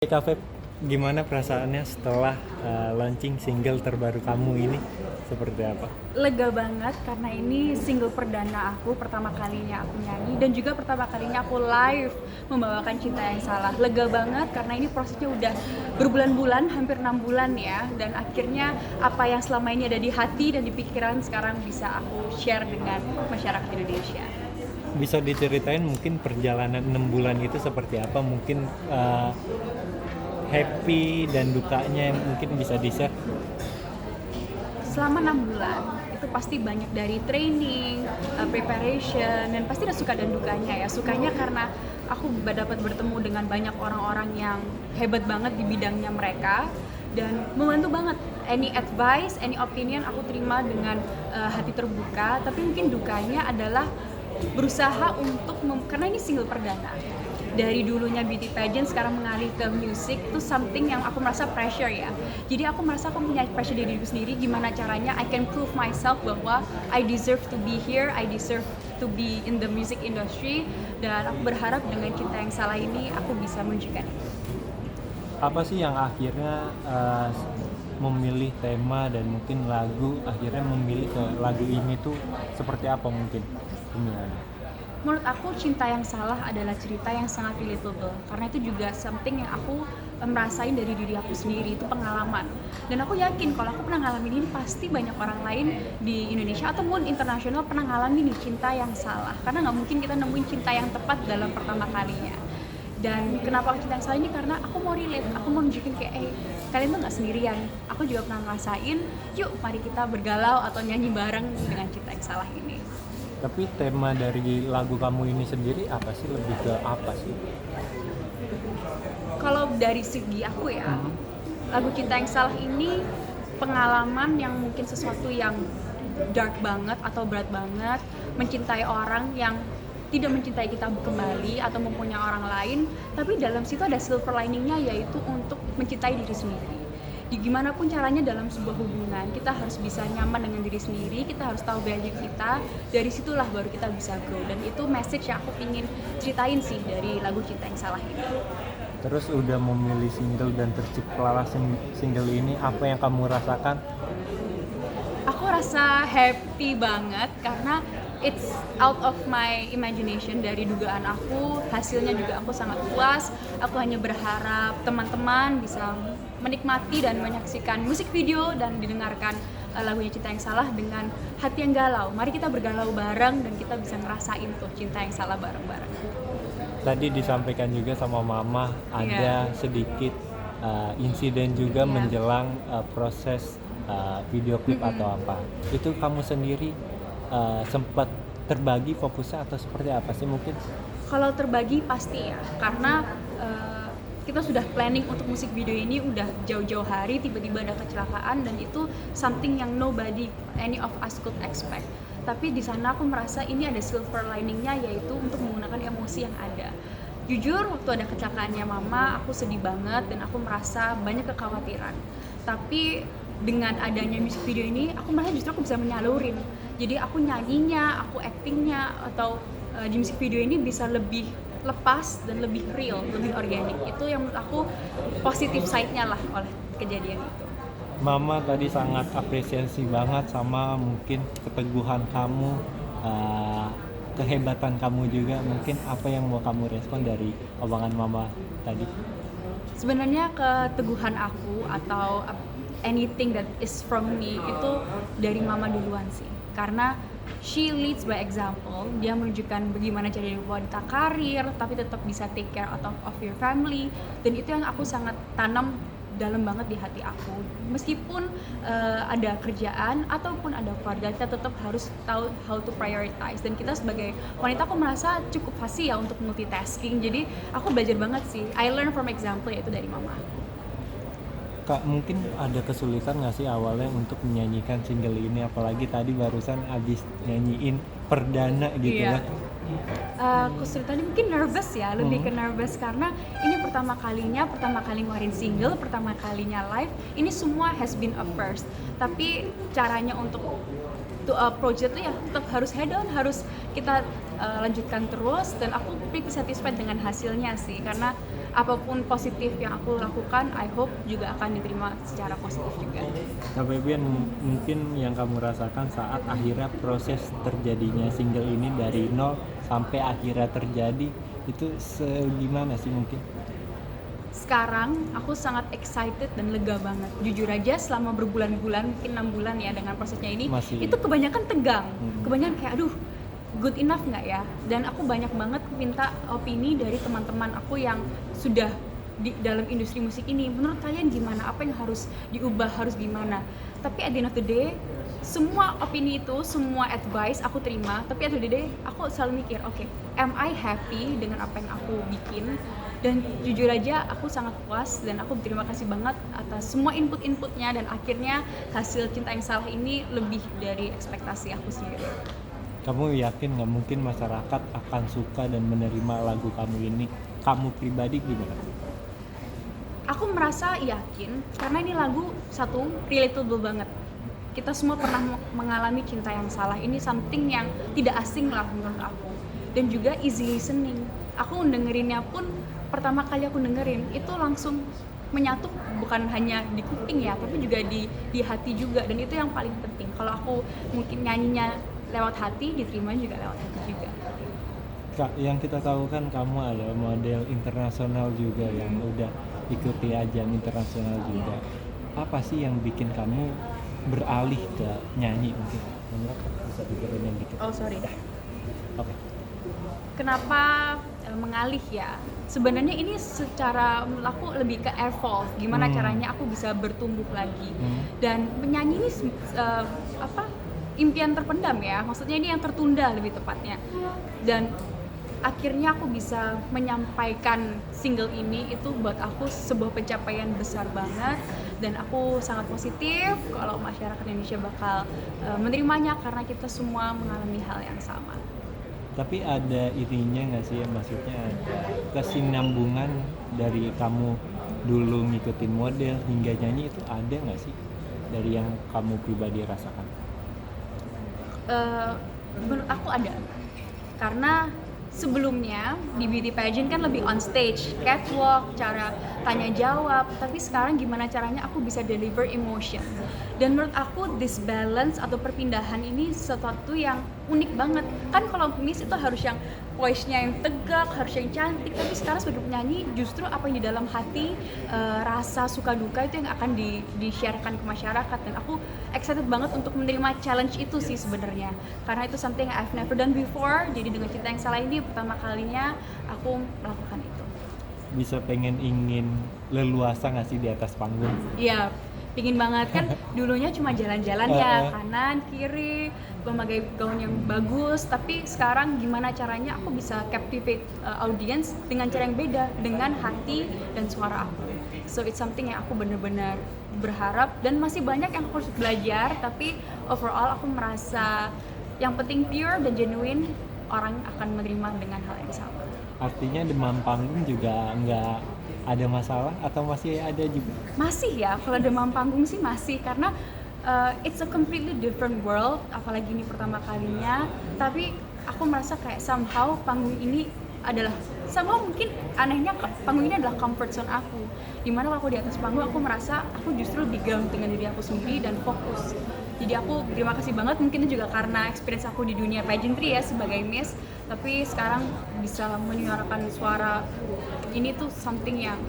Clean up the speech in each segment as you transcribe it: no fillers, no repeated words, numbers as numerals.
Kak Feb, gimana perasaannya setelah launching single terbaru kamu ini? Seperti apa? Lega banget karena ini single perdana aku, pertama kalinya aku nyanyi dan juga pertama kalinya aku live membawakan Cinta Yang Salah. Lega banget karena ini prosesnya udah berbulan-bulan, hampir 6 bulan ya, dan akhirnya apa yang selama ini ada di hati dan di pikiran sekarang bisa aku share dengan masyarakat Indonesia. Bisa diceritain mungkin perjalanan 6 bulan itu seperti apa? Mungkin happy dan dukanya yang mungkin bisa di-share? Selama 6 bulan itu pasti banyak dari training, preparation, dan pasti ada suka dan dukanya ya. Sukanya karena aku dapat bertemu dengan banyak orang-orang yang hebat banget di bidangnya mereka dan membantu banget. Any advice, any opinion aku terima dengan hati terbuka. Tapi mungkin dukanya adalah berusaha untuk karena ini single perdana. Dari dulunya beauty pageant sekarang mengalih ke music itu something yang aku merasa pressure ya. Jadi aku merasa aku punya pressure di diriku sendiri, gimana caranya I can prove myself bahwa I deserve to be here, I deserve to be in the music industry, dan aku berharap dengan Cinta Yang Salah ini aku bisa menunjukkan itu. Apa sih yang akhirnya memilih tema dan mungkin lagu, akhirnya memilih ke lagu ini tuh seperti apa mungkin pemilihannya? Menurut aku Cinta Yang Salah adalah cerita yang sangat relatable karena itu juga something yang aku merasain dari diri aku sendiri, itu pengalaman. Dan aku yakin kalau aku pernah ngalamin ini pasti banyak orang lain di Indonesia ataupun internasional pernah ngalamin nih cinta yang salah, karena nggak mungkin kita nemuin cinta yang tepat dalam pertama kalinya. Dan kenapa aku Cinta Yang Salah ini karena aku mau relate, aku mau nunjukin kayak kalian tuh nggak sendirian, aku juga pernah ngerasain, yuk mari kita bergalau atau nyanyi bareng dengan Cinta Yang Salah ini. Tapi tema dari lagu kamu ini sendiri apa sih? Lebih ke apa sih? Kalau dari segi aku ya, lagu Cinta Yang Salah ini pengalaman yang mungkin sesuatu yang dark banget atau berat banget, mencintai orang yang tidak mencintai kita kembali atau mempunyai orang lain, tapi dalam situ ada silver liningnya, yaitu untuk mencintai diri sendiri. Gimana pun caranya dalam sebuah hubungan, kita harus bisa nyaman dengan diri sendiri, kita harus tahu value kita, dari situlah baru kita bisa grow. Dan itu message yang aku ingin ceritain sih dari lagu Cinta Yang Salah ini. Terus udah memilih single dan terciptalah single ini, apa yang kamu rasakan? Aku rasa happy banget karena it's out of my imagination, dari dugaan aku, hasilnya juga aku sangat puas. Aku hanya berharap teman-teman bisa menikmati dan menyaksikan musik video dan didengarkan lagunya Cinta Yang Salah dengan hati yang galau. Mari kita bergalau bareng dan kita bisa ngerasain tuh Cinta Yang Salah bareng-bareng. Tadi disampaikan juga sama mama ada sedikit insiden juga menjelang proses video klip atau apa. Itu kamu sendiri sempat terbagi fokusnya atau seperti apa sih mungkin? Kalau terbagi pasti ya, karena kita sudah planning untuk musik video ini udah jauh-jauh hari, tiba-tiba ada kecelakaan dan itu something yang nobody, any of us could expect. Tapi di sana aku merasa ini ada silver liningnya, yaitu untuk menggunakan emosi yang ada. Jujur waktu ada kecelakaannya mama, aku sedih banget dan aku merasa banyak kekhawatiran. Tapi dengan adanya musik video ini, aku merasa justru aku bisa menyalurin. Jadi aku nyanyinya, aku actingnya, atau di musik video ini bisa lebih lepas dan lebih real, lebih organik. Itu yang menurut aku positif side-nya lah oleh kejadian itu. Mama tadi sangat apresiasi banget sama mungkin keteguhan kamu, kehebatan kamu juga. Mungkin apa yang mau kamu respon dari omongan mama tadi? Sebenarnya keteguhan aku atau anything that is from me itu dari mama duluan sih, karena she leads by example. Dia menunjukkan bagaimana jadi wanita karir tapi tetap bisa take care of your family, dan itu yang aku sangat tanam dalam banget di hati aku. Meskipun ada kerjaan ataupun ada keluarga, kita tetap harus tahu how to prioritize. Dan kita sebagai wanita, aku merasa cukup fasih ya untuk multitasking. Jadi aku belajar banget sih. I learn from example, yaitu dari mama. Kak, mungkin ada kesulitan nggak sih awalnya untuk menyanyikan single ini, apalagi tadi barusan abis nyanyiin perdana gitu ya? Kesulitannya mungkin nervous ya, lebih ke nervous karena ini pertama kali ngeluarin single, pertama kalinya live. Ini semua has been a first. Tapi caranya untuk to approach itu ya tetap harus head on, harus kita lanjutkan terus, dan aku pretty satisfied dengan hasilnya sih, karena apapun positif yang aku lakukan, I hope juga akan diterima secara positif juga. Kak Febian, mungkin yang kamu rasakan saat akhirnya proses terjadinya single ini dari nol sampai akhirnya terjadi itu segimana sih mungkin? Sekarang aku sangat excited dan lega banget. Jujur aja selama berbulan-bulan, mungkin 6 bulan ya dengan prosesnya ini, itu kebanyakan tegang. Kebanyakan kayak aduh, good enough nggak ya? Dan aku banyak banget minta opini dari teman-teman aku yang sudah di dalam industri musik ini. Menurut kalian gimana? Apa yang harus diubah? Harus gimana? Tapi at the end of the day, semua opini itu, semua advice aku terima. Tapi at the end of the day, aku selalu mikir, oke, am I happy dengan apa yang aku bikin? Dan jujur aja aku sangat puas dan aku berterima kasih banget atas semua input-inputnya, dan akhirnya hasil Cinta Yang Salah ini lebih dari ekspektasi aku sendiri. Kamu yakin nggak mungkin masyarakat akan suka dan menerima lagu kamu ini? Kamu pribadi gimana? Aku merasa yakin karena ini lagu satu relatable banget. Kita semua pernah mengalami cinta yang salah. Ini something yang tidak asing lah menurut aku. Dan juga easy listening. Aku dengerinnya pun pertama kali aku dengerin itu langsung menyatu, bukan hanya di kuping ya, tapi juga di hati juga. Dan itu yang paling penting. Kalau aku mungkin nyanyinya lewat hati, diterima juga lewat hati juga. Kak, yang kita tahu kan kamu adalah model internasional juga yang udah ikuti ajang internasional juga. Apa sih yang bikin kamu beralih ke nyanyi mungkin? Bisa digerin dikit. Oh sorry. Oke. Kenapa mengalih ya? Sebenarnya ini secara menurut aku lebih ke evolve. Gimana caranya aku bisa bertumbuh lagi. Dan menyanyi ini impian terpendam ya. Maksudnya ini yang tertunda lebih tepatnya. Dan akhirnya aku bisa menyampaikan single ini, itu buat aku sebuah pencapaian besar banget, dan aku sangat positif kalau masyarakat Indonesia bakal menerimanya karena kita semua mengalami hal yang sama. Tapi ada ininya nggak sih, maksudnya ada kesinambungan dari kamu dulu ngikutin model hingga nyanyi, itu ada nggak sih dari yang kamu pribadi rasakan? Menurut aku ada, karena sebelumnya di beauty pageant kan lebih on stage, catwalk, cara tanya jawab, tapi sekarang gimana caranya aku bisa deliver emotion. Dan menurut aku this balance atau perpindahan ini sesuatu yang unik banget. Kan kalau Miss itu harus yang voice-nya yang tegak, harus yang cantik, tapi sekarang sebagai penyanyi justru apa yang di dalam hati, rasa suka duka itu yang akan di-sharekan ke masyarakat. Dan aku excited banget untuk menerima challenge itu sih sebenarnya, karena itu something I've never done before. Jadi dengan Cinta Yang Salah ini pertama kalinya aku melakukan itu. Bisa ingin leluasa nggak sih di atas panggung? Iya, pingin banget kan. Dulunya cuma jalan-jalan ya, kanan kiri, memakai gaun yang bagus. Tapi sekarang gimana caranya aku bisa captivate audience dengan cara yang beda, dengan hati dan suara aku. So it's something yang aku benar-benar berharap, dan masih banyak yang aku harus belajar. Tapi overall aku merasa yang penting pure dan genuine, orang akan menerima dengan hal yang sama. Artinya demam panggung juga nggak ada masalah atau masih ada juga? Masih ya, kalau demam panggung sih masih, karena it's a completely different world, apalagi ini pertama kalinya. Tapi aku merasa kayak somehow panggung ini adalah, somehow mungkin anehnya panggung ini adalah comfort zone aku, dimana kalau aku di atas panggung aku merasa aku justru lebih ground dengan diri aku sendiri dan fokus. Jadi aku terima kasih banget, mungkin itu juga karena experience aku di dunia pageantry ya sebagai Miss, tapi sekarang bisa menyuarakan suara ini tuh something yang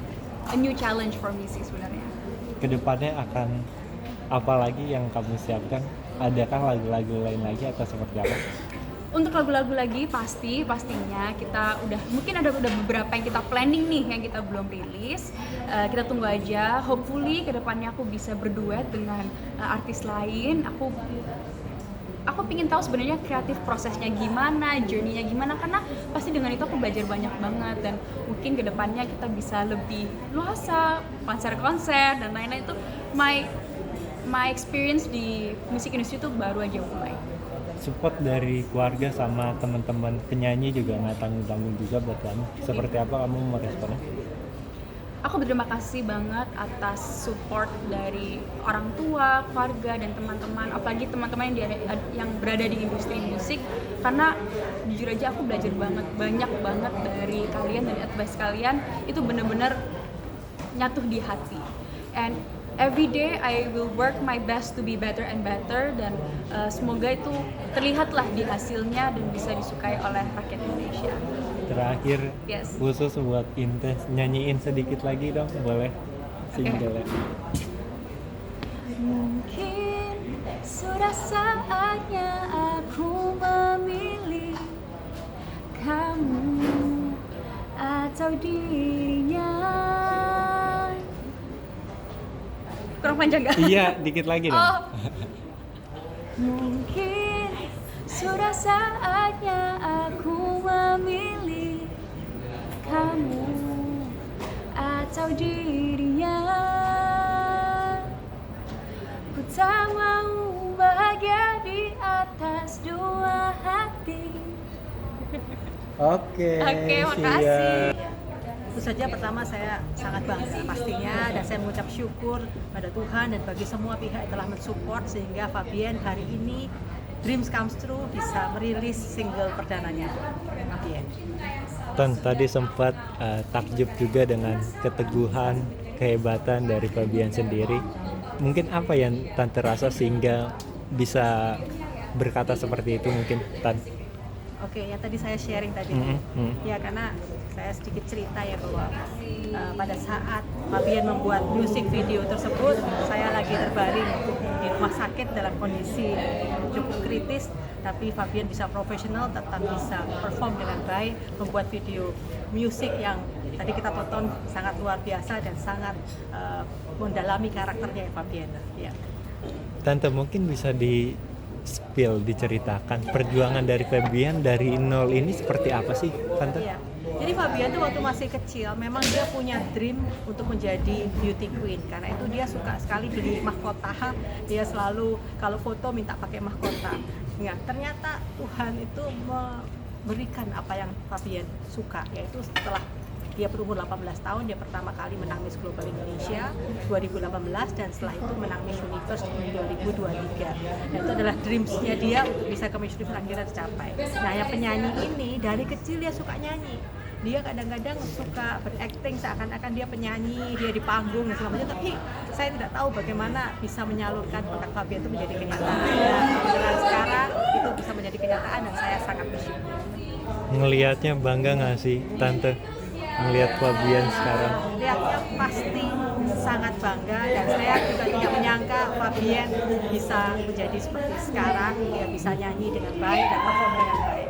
a new challenge for me sih sebenarnya. Kedepannya akan apa lagi yang kamu siapkan? Adakah lagu-lagu lain lagi atau seperti apa? Untuk lagu-lagu lagi pastinya kita udah beberapa yang kita planning nih yang kita belum rilis. Kita tunggu aja. Hopefully kedepannya aku bisa berduet dengan artis lain. Aku pingin tahu sebenarnya kreatif prosesnya gimana, journey-nya gimana, karena pasti dengan itu aku belajar banyak banget, dan mungkin kedepannya kita bisa lebih luasa, konser-konser dan lain-lain. Itu my experience di musik industri itu baru aja mulai. Support dari keluarga sama teman-teman penyanyi juga nggak tanggung-tanggung juga buat kamu. Seperti apa kamu meresponnya? aku berterima kasih banget atas support dari orang tua, keluarga, dan teman-teman, apalagi teman-teman yang berada di industri musik, karena jujur aja aku belajar banyak banget dari kalian, dan advice kalian itu benar-benar nyatuh di hati. And every day I will work my best to be better and better, dan semoga itu terlihatlah di hasilnya dan bisa disukai oleh rakyat Indonesia. Terakhir, Yes. khusus buat Intes, nyanyiin sedikit lagi dong, boleh? Single ya. Mungkin sudah saatnya aku memilih kamu atau dirinya. Kurang panjang gak? Iya, dikit lagi dong. Oh. Mungkin sudah saatnya aku memilih kamu atau dirinya. Ku tak mau bahagia di atas dua hati. Oke, Makasih. Tentu saja pertama saya sangat bangga pastinya, dan saya mengucap syukur pada Tuhan dan bagi semua pihak yang telah mensupport sehingga Fabien hari ini Dreams Comes True bisa merilis single perdananya. Fabien. Tan, tadi sempat takjub juga dengan keteguhan, kehebatan dari Fabian sendiri. Mungkin apa yang Tan terasa sehingga bisa berkata seperti itu mungkin, Tan? Oke, yang tadi saya sharing tadi, ya karena saya sedikit cerita ya bahwa pada saat Fabien membuat music video tersebut, saya lagi terbaring di rumah sakit dalam kondisi cukup kritis, tapi Fabien bisa profesional, tetap bisa perform dengan baik, membuat video musik yang tadi kita tonton sangat luar biasa dan sangat mendalami karakternya Fabien. Ya. Tante, mungkin bisa diceritakan perjuangan dari Fabian dari nol ini seperti apa sih, Tante? Iya. Jadi Fabian tuh waktu masih kecil memang dia punya dream untuk menjadi beauty queen, karena itu dia suka sekali beli mahkota. Dia selalu kalau foto minta pakai mahkota. Ya, ternyata Tuhan itu memberikan apa yang Fabian suka, yaitu setelah dia berumur 18 tahun, dia pertama kali menang Miss Global Indonesia 2018, dan setelah itu menang Miss Universe 2023. Dan itu adalah dreams-nya dia untuk bisa ke Miss Universe, akhirnya tercapai. Nah, yang penyanyi ini dari kecil dia suka nyanyi. Dia kadang-kadang suka berakting seakan-akan dia penyanyi, dia di panggung dan segala macam, tapi saya tidak tahu bagaimana bisa menyalurkan bakat Fabian itu menjadi kenyataan. Dan sekarang itu bisa menjadi kenyataan dan saya sangat bersyukur. Ngelihatnya bangga nggak sih, Tante? Melihat Fabian sekarang? Lihatnya pasti sangat bangga, dan saya juga tidak menyangka Fabian bisa menjadi seperti sekarang. Dia bisa nyanyi dengan baik dan perform dengan baik.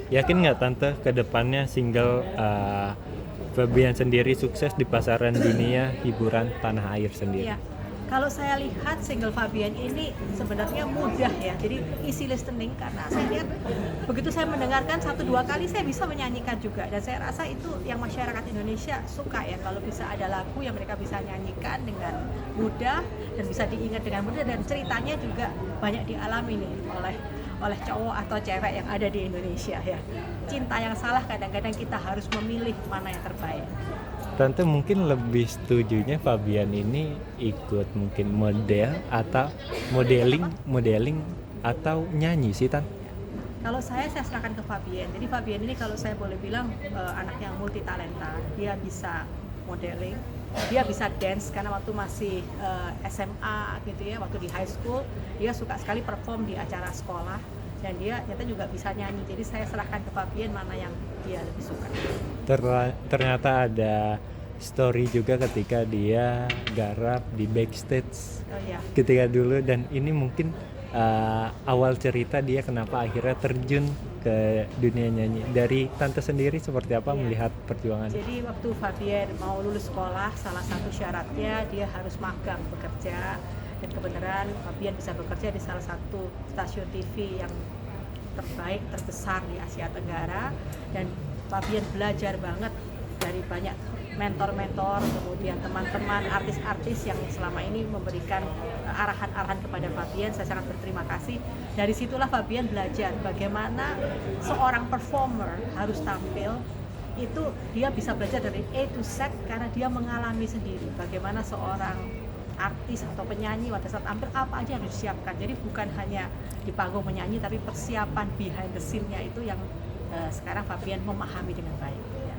Yakin nggak Tante ke depannya single Fabian sendiri sukses di pasaran dunia hiburan tanah air sendiri? Iya. Kalau saya lihat single Fabian ini sebenarnya mudah ya, jadi easy listening, karena saya lihat begitu saya mendengarkan 1-2 kali saya bisa menyanyikan juga, dan saya rasa itu yang masyarakat Indonesia suka ya, kalau bisa ada lagu yang mereka bisa nyanyikan dengan mudah dan bisa diingat dengan mudah, dan ceritanya juga banyak dialami nih oleh cowok atau cewek yang ada di Indonesia ya. Cinta yang salah kadang-kadang kita harus memilih mana yang terbaik. Tante mungkin lebih setujunya Fabian ini ikut mungkin model atau modeling atau nyanyi sih, Tan? Kalau saya serahkan ke Fabian. Jadi Fabian ini kalau saya boleh bilang anak yang multi talenta. Dia bisa modeling, dia bisa dance karena waktu masih SMA gitu ya, waktu di high school dia suka sekali perform di acara sekolah, dan dia ternyata juga bisa nyanyi. Jadi saya serahkan ke Fabian mana yang dia lebih suka. Ternyata ada story juga ketika dia garap di backstage ketika dulu, dan ini mungkin awal cerita dia kenapa akhirnya terjun ke dunia nyanyi. Dari Tante sendiri seperti apa melihat perjuangan? Jadi waktu Fabian mau lulus sekolah, salah satu syaratnya dia harus magang bekerja, dan kebenaran Fabian bisa bekerja di salah satu stasiun TV yang terbaik, terbesar di Asia Tenggara, dan Fabian belajar banget dari banyak mentor-mentor, kemudian teman-teman artis-artis yang selama ini memberikan arahan-arahan kepada Fabian. Saya sangat berterima kasih. Dari situlah Fabian belajar bagaimana seorang performer harus tampil itu dia bisa belajar dari A to Z karena dia mengalami sendiri bagaimana seorang artis atau penyanyi pada saat tampil apa aja yang harus disiapkan. Jadi bukan hanya di panggung menyanyi tapi persiapan behind the scene-nya itu yang sekarang Fabian memahami dengan baik ya.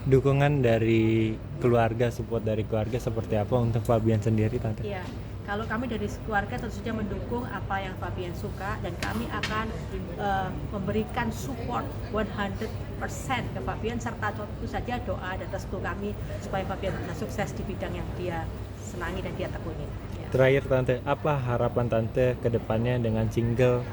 Dukungan dari keluarga, support dari keluarga seperti apa untuk Fabian sendiri, Tante? Iya, kalau kami dari keluarga tentu saja mendukung apa yang Fabian suka dan kami akan memberikan support 100% ke Fabian serta tentu saja doa dan restu kami supaya Fabian bisa sukses di bidang yang dia senangi dan dia tekuni. Ya. Terakhir Tante, apa harapan Tante ke depannya dengan single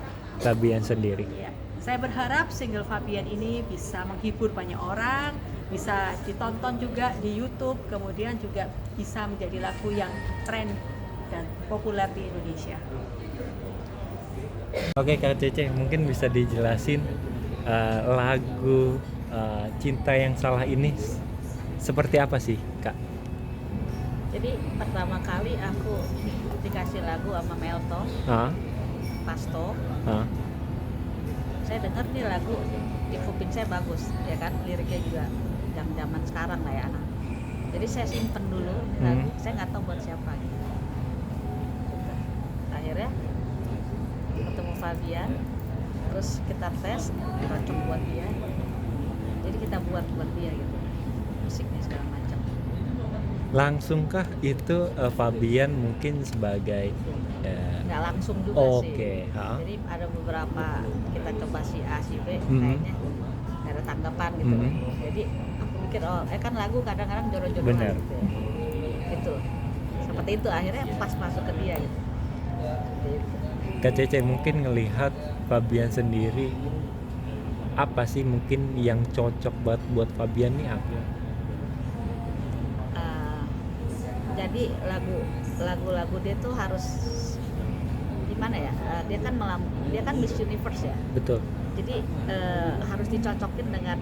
Fabian sendiri? Ya. Saya berharap single Fabian ini bisa menghibur banyak orang, bisa ditonton juga di YouTube, kemudian juga bisa menjadi lagu yang tren dan populer di Indonesia. Oke Kak Cece, mungkin bisa dijelasin lagu Cinta Yang Salah ini seperti apa sih Kak? Jadi pertama kali aku dikasih lagu sama Melto, Pasto. Saya dengar nih lagu di kuping saya bagus, ya kan, liriknya juga zaman sekarang lah ya anak. Jadi saya simpen dulu lagu, saya nggak tahu buat siapa gitu. Akhirnya ketemu Fabian, terus kita tes, cocok buat dia. Jadi kita buat dia gitu, musiknya segala macam. Langsungkah itu Fabian mungkin sebagai Nggak langsung juga Oke, sih. ha. Jadi ada beberapa kita coba si A si B, kayaknya nggak ada tanggapan gitu. Jadi aku mikir kan lagu kadang-kadang jodoh-jodohan Bener. gitu ya. Gitu. Seperti itu akhirnya pas masuk ke dia gitu. Kak Cece mungkin ngelihat Fabian sendiri apa sih mungkin yang cocok buat Fabian nih apa? Jadi lagu-lagu dia tuh harus gimana ya? Dia kan Miss Universe ya. Betul. Jadi harus dicocokin dengan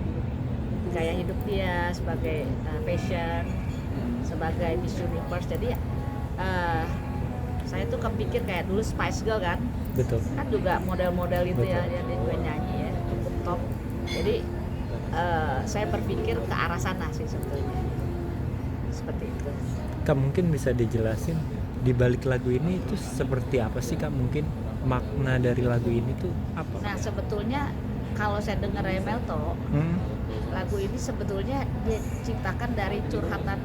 gaya hidup dia sebagai passion, sebagai Miss Universe. Jadi saya tuh kepikir kayak dulu Spice Girl kan, Betul. kan juga model-model itu ya, Betul. dia juga nyanyi ya, cukup top. Jadi saya berpikir ke arah sana sih sebetulnya, seperti itu. Kak mungkin bisa dijelasin di balik lagu ini itu seperti apa sih Kak, mungkin makna dari lagu ini tuh apa? Nah sebetulnya kalau saya dengar Melto, lagu ini sebetulnya dia ciptakan dari curhatan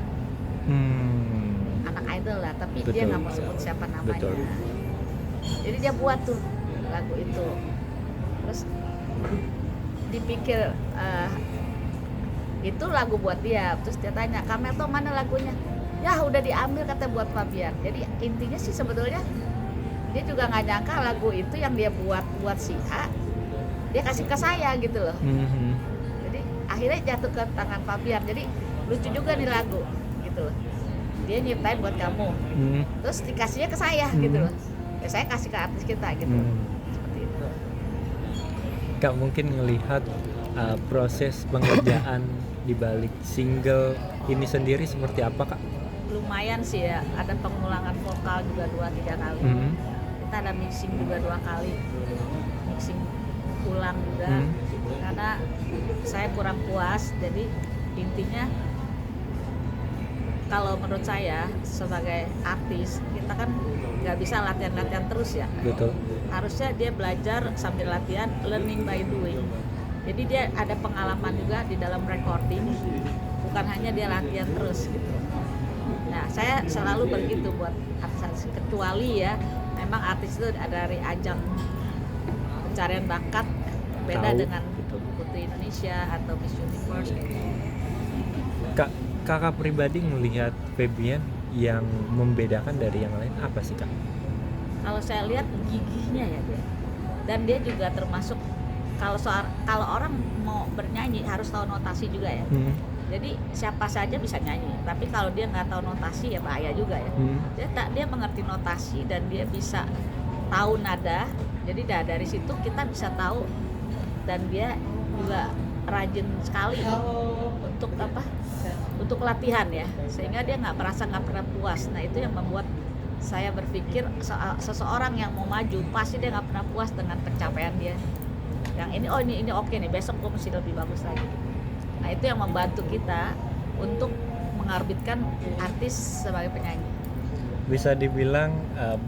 anak idol lah, tapi dia Betul. nggak mau sebut siapa namanya. Betul. Jadi dia buat tuh lagu itu, terus dipikir itu lagu buat dia, terus dia tanya, Kamel tuh mana lagunya? Ya udah diambil kata buat Fabian. Jadi intinya sih sebetulnya dia juga nggak nyangka lagu itu yang dia buat si A, dia kasih ke saya gitu loh. Jadi akhirnya jatuh ke tangan Fabian. Jadi lucu juga nih lagu gitu loh. Dia nyiptain buat kamu, terus dikasihnya ke saya gitu loh. Ya saya kasih ke artis kita gitu. Seperti itu. Kak mungkin ngelihat proses pengerjaan di balik single ini sendiri seperti apa Kak? Lumayan sih ya, ada pengulangan vokal juga 2-3 kali. Kita ada mixing juga 2 kali, mixing ulang juga, karena saya kurang puas. Jadi intinya kalau menurut saya sebagai artis kita kan nggak bisa latihan terus ya. Betul. Harusnya dia belajar sambil latihan, learning by doing. Jadi dia ada pengalaman juga di dalam recording, bukan hanya dia latihan terus gitu. Nah, saya selalu begitu buat artis, kecuali ya memang artis itu ada dari ajang pencarian bakat beda dengan Putri Indonesia atau Miss Universe gitu. Kakak pribadi melihat Fabian yang membedakan dari yang lain apa sih Kak? Kalau saya lihat gigihnya ya dia, dan dia juga termasuk kalau orang mau bernyanyi harus tahu notasi juga ya. Jadi siapa saja bisa nyanyi, tapi kalau dia nggak tahu notasi ya bahaya juga ya. Dia mengerti notasi dan dia bisa tahu nada. Jadi dari situ kita bisa tahu, dan dia juga rajin sekali untuk latihan ya, sehingga dia nggak pernah puas. Nah itu yang membuat saya berpikir seseorang yang mau maju pasti dia nggak pernah puas dengan pencapaian dia. Yang ini oke nih, besok gue mesti lebih bagus lagi. Nah itu yang membantu kita untuk mengorbitkan artis sebagai penyanyi. Bisa dibilang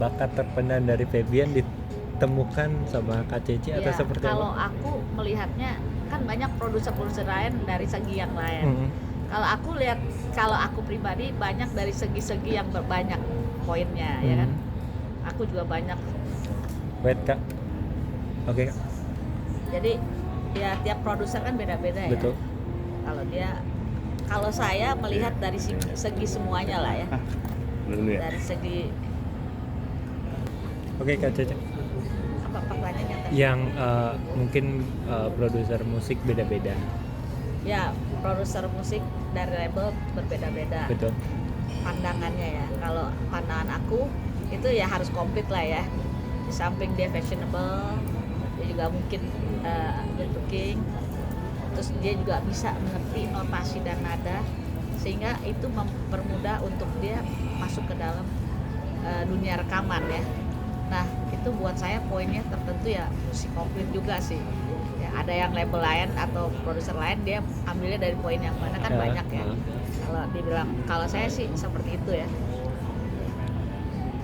bakat terpendam dari Febian ditemukan sama Kak Cece atau Ya, seperti kalau apa? aku melihatnya kan banyak produser-produser lain dari segi yang lain. Kalau aku lihat, kalau aku pribadi banyak dari segi-segi yang banyak poinnya, ya kan. Aku juga banyak. Wait Kak. Oke Kak. Jadi ya tiap produser kan beda-beda ya. Betul. Kalau saya melihat dari segi semuanya lah ya. Dulu ya. Dari segi Oke Kak Cece. apa pertanyaannya tadi? Yang mungkin produser musik beda-beda. Ya, produser musik dari label berbeda-beda Betul. pandangannya ya. Kalau pandangan aku itu ya harus komplit lah ya. Di samping dia fashionable, dia juga mungkin good looking, terus dia juga bisa mengerti notasi dan nada, sehingga itu mempermudah untuk dia masuk ke dalam dunia rekaman ya. Nah itu buat saya poinnya tertentu ya mesti komplit juga sih ya. Ada yang label lain atau produser lain dia ambilnya dari poin yang mana kan banyak ya. Kalau dibilang, kalau saya sih seperti itu ya.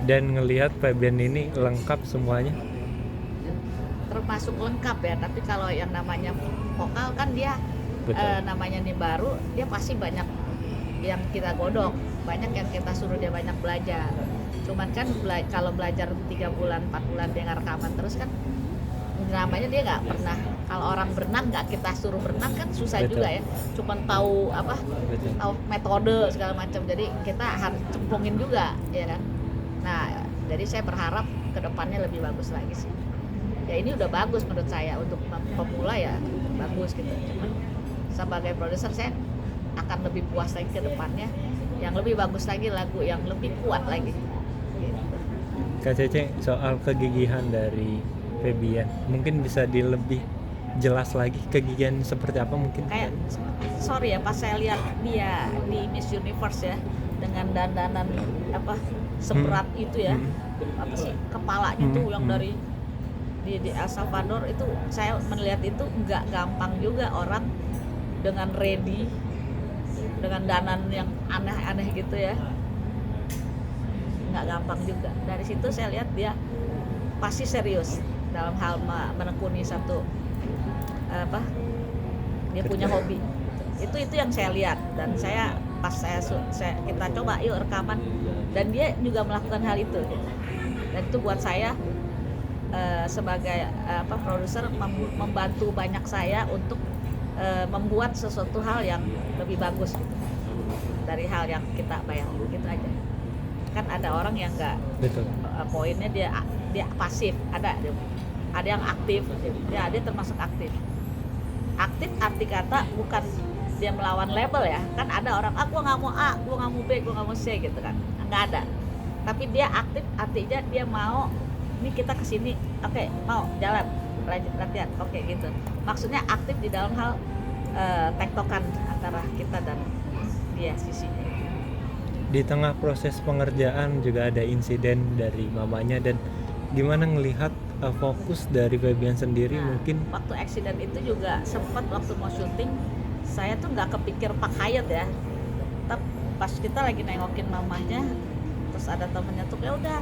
Dan ngelihat Febian ini lengkap semuanya. Termasuk lengkap ya, tapi kalau yang namanya vokal kan dia namanya nih baru, dia pasti banyak yang kita godok, banyak yang kita suruh dia banyak belajar. Cuman kan kalau belajar 3 bulan 4 bulan dia nggak rekaman terus kan namanya dia nggak pernah, kalau orang berenang nggak kita suruh berenang kan susah. Betul. Juga ya, cuman tahu apa, Betul. tahu metode segala macam, jadi kita harus cemplungin juga ya kan. Nah jadi saya berharap kedepannya lebih bagus lagi sih ya. Ini udah bagus menurut saya, untuk pemula ya bagus gitu. Cuman sebagai produser saya akan lebih puas lagi ke depannya, yang lebih bagus lagi, lagu yang lebih kuat lagi gitu. Kak Cece, soal kegigihan dari Febian mungkin bisa lebih jelas lagi, kegigihan seperti apa mungkin? Kayak sorry ya, pas saya lihat dia di Miss Universe ya dengan dandanan apa seberat itu ya, apa sih kepalanya tuh yang dari di El Salvador itu, saya melihat itu nggak gampang juga orang dengan ready dengan dandan yang aneh-aneh gitu ya, nggak gampang juga. Dari situ saya lihat dia pasti serius dalam hal menekuni satu apa, dia punya hobi. Itu yang saya lihat, dan saya pas kita coba yuk rekaman, dan dia juga melakukan hal itu. Dan itu buat saya sebagai produser membantu banyak saya untuk membuat sesuatu hal yang lebih bagus gitu, dari hal yang kita bayang gitu aja. Kan ada orang yang nggak, poinnya dia pasif, ada yang aktif ya, dia termasuk aktif arti kata bukan dia melawan label ya. Kan ada orang gua nggak mau A, gua nggak mau B, gua nggak mau C gitu kan, nggak ada. Tapi dia aktif, artinya dia mau, ini kita kesini, oke, mau jalan latihan, oke gitu. Maksudnya aktif di dalam hal tektokan antara kita dan dia sisinya. Di tengah proses pengerjaan juga ada insiden dari mamanya, dan gimana ngelihat fokus dari Febian sendiri mungkin? Waktu accident itu juga sempat waktu mau syuting saya tuh nggak kepikir Pak Hayat ya. Tapi pas kita lagi nengokin mamanya, terus ada temennya tuh, ya udah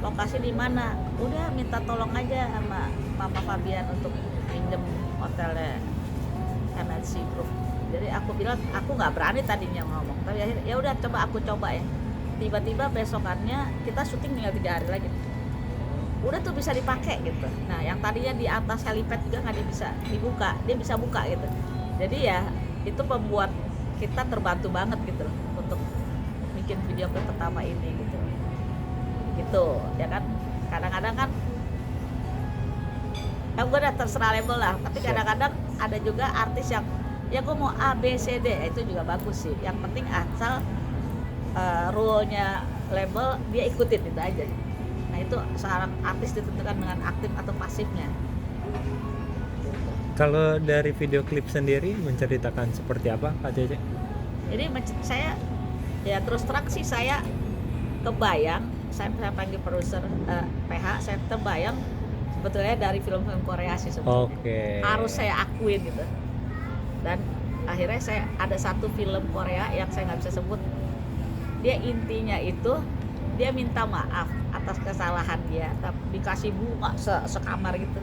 lokasi di mana, udah minta tolong aja sama Mama Fabian untuk pinjem hotelnya MNC Group. Jadi aku bilang aku nggak berani tadinya ngomong, tapi akhirnya ya udah aku coba ya. Tiba-tiba besokannya kita syuting tinggal 3 hari lagi, udah tuh bisa dipakai gitu. Nah yang tadinya di atas helipad juga nggak bisa dibuka, dia bisa buka gitu. Jadi ya itu membuat kita terbantu banget gitu loh untuk bikin video klip pertama ini gitu ya kan. Kadang-kadang kan gue udah terserah label lah, tapi kadang-kadang ada juga artis yang ya gue mau A, B, C, D, itu juga bagus sih. Yang penting asal rule-nya label dia ikutin, itu aja. Nah itu seorang artis ditentukan dengan aktif atau pasifnya. Kalau dari video klip sendiri menceritakan seperti apa Kak Cece? Jadi saya ya terus terang sih, saya kebayang, saya panggil produser PH, saya terbayang sebetulnya dari film-film Korea sih sebetulnya. Oke. Harus saya akuin gitu. Dan akhirnya saya ada satu film Korea yang saya nggak bisa sebut, dia intinya itu dia minta maaf atas kesalahan dia, tapi dikasih bunga sekamar gitu.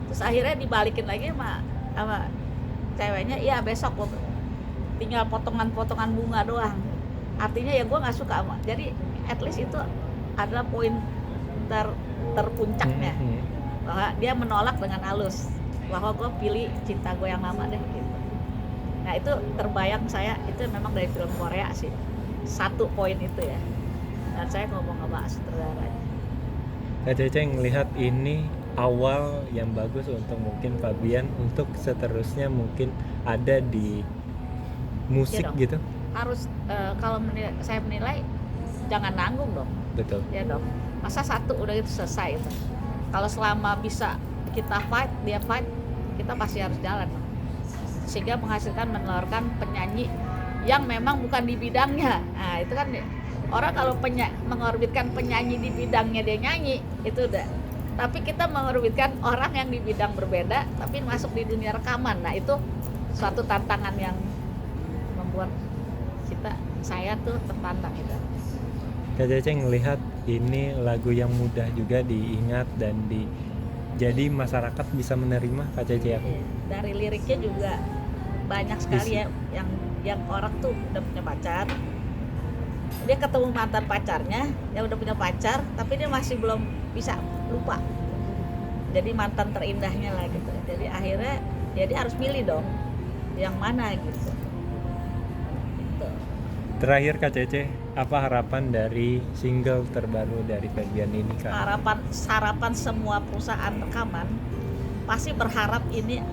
Terus akhirnya dibalikin lagi sama ceweknya, iya besok tinggal potongan-potongan bunga doang. Artinya ya gue nggak suka sama. Jadi at least itu adalah poin terpuncaknya, bahwa dia menolak dengan halus bahwa gue pilih cinta gue yang lama deh gitu. Nah itu terbayang saya, itu memang dari film Korea sih, satu poin itu ya. Dan saya ngomong sama sutradaranya. Kak Cece ngelihat ini awal yang bagus untuk mungkin Fabian untuk seterusnya mungkin ada di musik Ya dong. gitu. Harus kalau saya menilai jangan nanggung dong. Betul. Ya dong. Masa satu udah itu selesai itu. Kalau selama bisa kita fight, dia fight, kita pasti harus jalan dong. Sehingga menghasilkan, menelurkan penyanyi yang memang bukan di bidangnya. Nah itu kan orang kalau mengorbitkan penyanyi di bidangnya dia nyanyi itu udah. Tapi kita mengorbitkan orang yang di bidang berbeda tapi masuk di dunia rekaman. Nah itu suatu tantangan yang membuat saya tuh tertantang gitu. Kak Cece ngelihat ini lagu yang mudah juga diingat dan jadi masyarakat bisa menerima Kak Cece ya. Dari liriknya juga banyak sekali ya yang orang tuh udah punya pacar, dia ketemu mantan pacarnya yang udah punya pacar tapi dia masih belum bisa lupa, jadi mantan terindahnya lah gitu. Jadi akhirnya ya dia harus milih dong yang mana gitu. Terakhir Kak Cece, apa harapan dari single terbaru dari Fabian ini Kak? Harapan semua perusahaan rekaman pasti berharap ini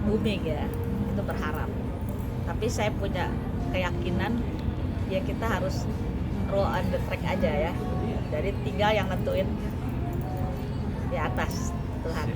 booming ya, itu berharap. Tapi saya punya keyakinan ya kita harus roll on the track aja ya. Jadi tinggal yang nentuin di atas Tuhan.